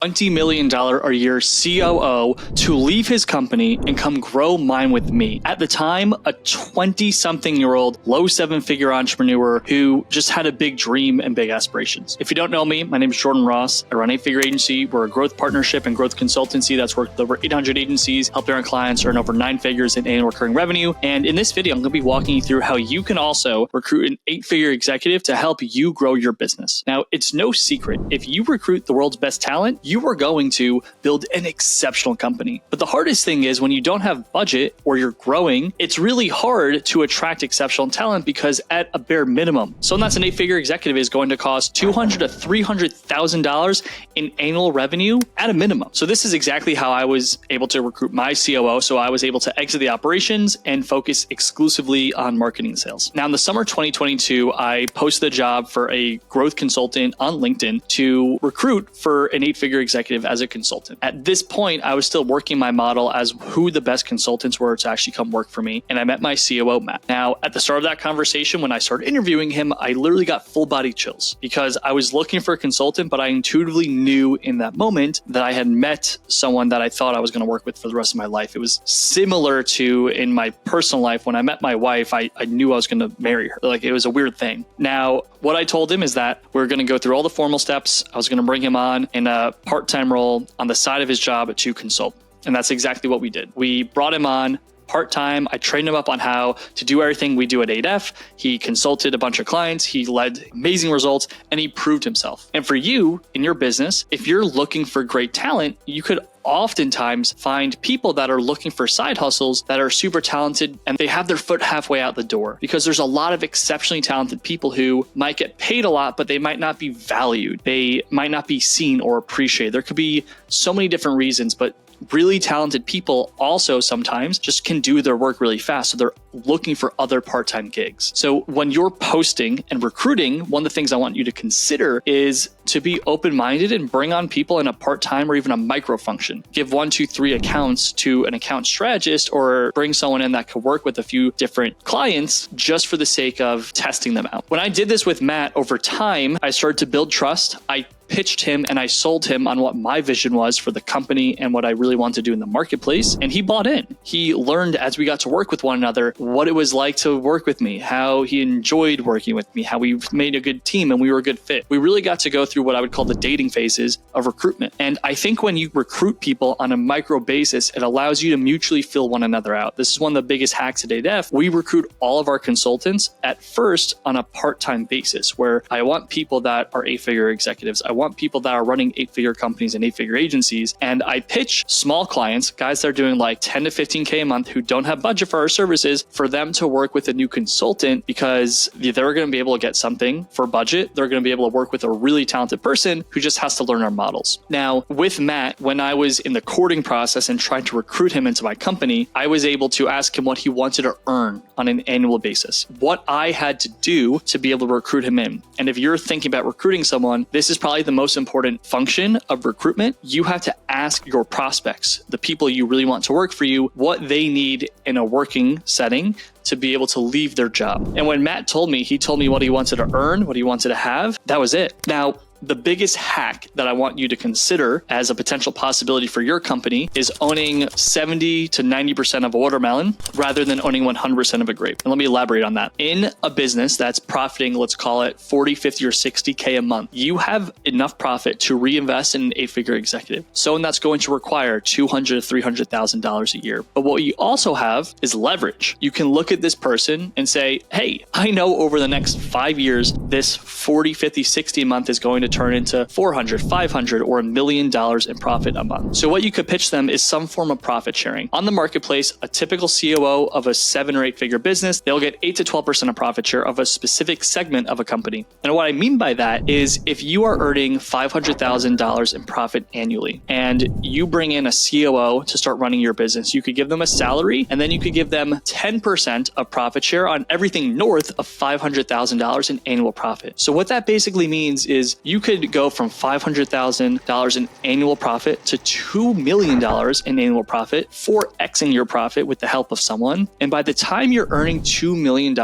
$20 million a year COO to leave his company and come grow mine with me. At the time, a 20-something-year-old, low seven-figure entrepreneur who just had a big dream and big aspirations. If you don't know me, my name is Jordan Ross. I run 8-Figure Agency. We're a growth partnership and growth consultancy that's worked with over 800 agencies, helping our clients earn over 9 figures in annual recurring revenue. And in this video, I'm going to be walking you through how you can also recruit an 8-figure executive to help you grow your business. Now, it's no secret. If you recruit the world's best talent, you are going to build an exceptional company. But the hardest thing is when you don't have budget or you're growing, it's really hard to attract exceptional talent because at a bare minimum, someone that's an 8-figure executive is going to cost $200,000 to $300,000 in annual revenue at a minimum. So this is exactly how I was able to recruit my COO. So I was able to exit the operations and focus exclusively on marketing and sales. Now in the summer 2022, I posted a job for a growth consultant on LinkedIn to recruit for an 8-figure executive as a consultant. At this point, I was still working my model as who the best consultants were to actually come work for me. And I met my COO, Matt. Now, at the start of that conversation, when I started interviewing him, I literally got full body chills because I was looking for a consultant, but I intuitively knew in that moment that I had met someone that I thought I was going to work with for the rest of my life. It was similar to in my personal life. When I met my wife, I knew I was going to marry her. Like it was a weird thing. Now, what I told him is that we're going to go through all the formal steps. I was going to bring him on in a part-time role on the side of his job to consult. And that's exactly what we did. We brought him on part-time. I trained him up on how to do everything we do at 8F. He consulted a bunch of clients. He led amazing results and he proved himself. And for you in your business, if you're looking for great talent, you could oftentimes find people that are looking for side hustles that are super talented and they have their foot halfway out the door because there's a lot of exceptionally talented people who might get paid a lot, but they might not be valued. They might not be seen or appreciated. There could be so many different reasons, but really talented people also sometimes just can do their work really fast. So they're looking for other part-time gigs. So when you're posting and recruiting, one of the things I want you to consider is to be open-minded and bring on people in a part-time or even a micro function. Give 1, 2, 3 accounts to an account strategist or bring someone in that could work with a few different clients just for the sake of testing them out. When I did this with Matt over time, I started to build trust. I pitched him and I sold him on what my vision was for the company and what I really wanted to do in the marketplace. And he bought in. He learned as we got to work with one another what it was like to work with me, how he enjoyed working with me, how we made a good team and we were a good fit. We really got to go through what I would call the dating phases of recruitment. And I think when you recruit people on a micro basis, it allows you to mutually fill one another out. This is one of the biggest hacks at 8F. We recruit all of our consultants at first on a part-time basis where I want people that are 8-figure executives. I want people that are running 8-figure companies and 8-figure agencies. And I pitch small clients, guys that are doing like 10 to 15K a month who don't have budget for our services, for them to work with a new consultant because they're going to be able to get something for budget. They're going to be able to work with a really talented person who just has to learn our models. Now, with Matt, when I was in the courting process and trying to recruit him into my company, I was able to ask him what he wanted to earn on an annual basis, what I had to do to be able to recruit him in. And if you're thinking about recruiting someone, this is probably the most important function of recruitment. You have to ask your prospects, the people you really want to work for you, what they need in a working setting to be able to leave their job. And when Matt told me, he told me what he wanted to earn, what he wanted to have, that was it. Now, the biggest hack that I want you to consider as a potential possibility for your company is owning 70 to 90% of a watermelon rather than owning 100% of a grape. And let me elaborate on that. In a business that's profiting, let's call it 40, 50, or 60K a month, you have enough profit to reinvest in an 8-figure executive. Someone that's going to require $200,000 to $300,000 a year. But what you also have is leverage. You can look at this person and say, hey, I know over the next 5 years, this 40, 50, 60 a month is going to turn into $400,000, $500,000, or $1 million in profit a month. So what you could pitch them is some form of profit sharing. On the marketplace, a typical COO of a 7 or 8-figure business, they'll get 8 to 12% of profit share of a specific segment of a company. And what I mean by that is if you are earning $500,000 in profit annually and you bring in a COO to start running your business, you could give them a salary and then you could give them 10% of profit share on everything north of $500,000 in annual profit. So what that basically means is you you could go from $500,000 in annual profit to $2 million in annual profit, 4xing your profit with the help of someone. And by the time you're earning $2 million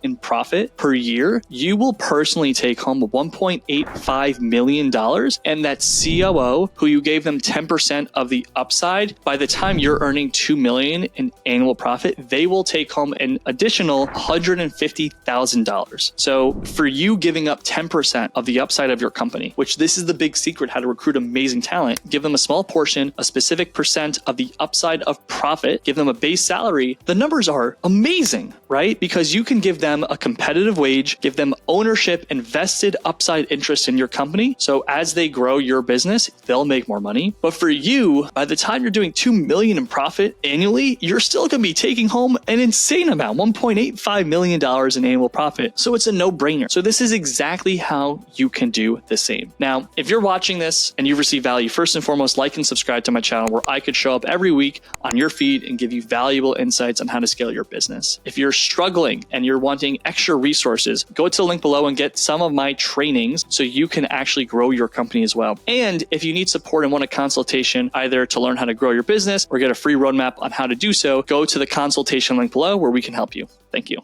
in profit per year, you will personally take home $1.85 million. And that COO, who you gave them 10% of the upside, by the time you're earning $2 million in annual profit, they will take home an additional $150,000. So for you giving up 10% of the upside of your company, which this is the big secret how to recruit amazing talent, give them a small portion, a specific percent of the upside of profit, give them a base salary, the numbers are amazing, right? Because you can give them a competitive wage, give them ownership and vested upside interest in your company. So as they grow your business, they'll make more money. But for you, by the time you're doing $2 million in profit annually, you're still going to be taking home an insane amount, $1.85 million in annual profit. So it's a no-brainer. So this is exactly how you can do the same. Now, if you're watching this and you've received value, first and foremost, like and subscribe to my channel where I could show up every week on your feed and give you valuable insights on how to scale your business. If you're struggling and you're wanting extra resources, go to the link below and get some of my trainings so you can actually grow your company as well. And if you need support and want a consultation, either to learn how to grow your business or get a free roadmap on how to do so, go to the consultation link below where we can help you. Thank you.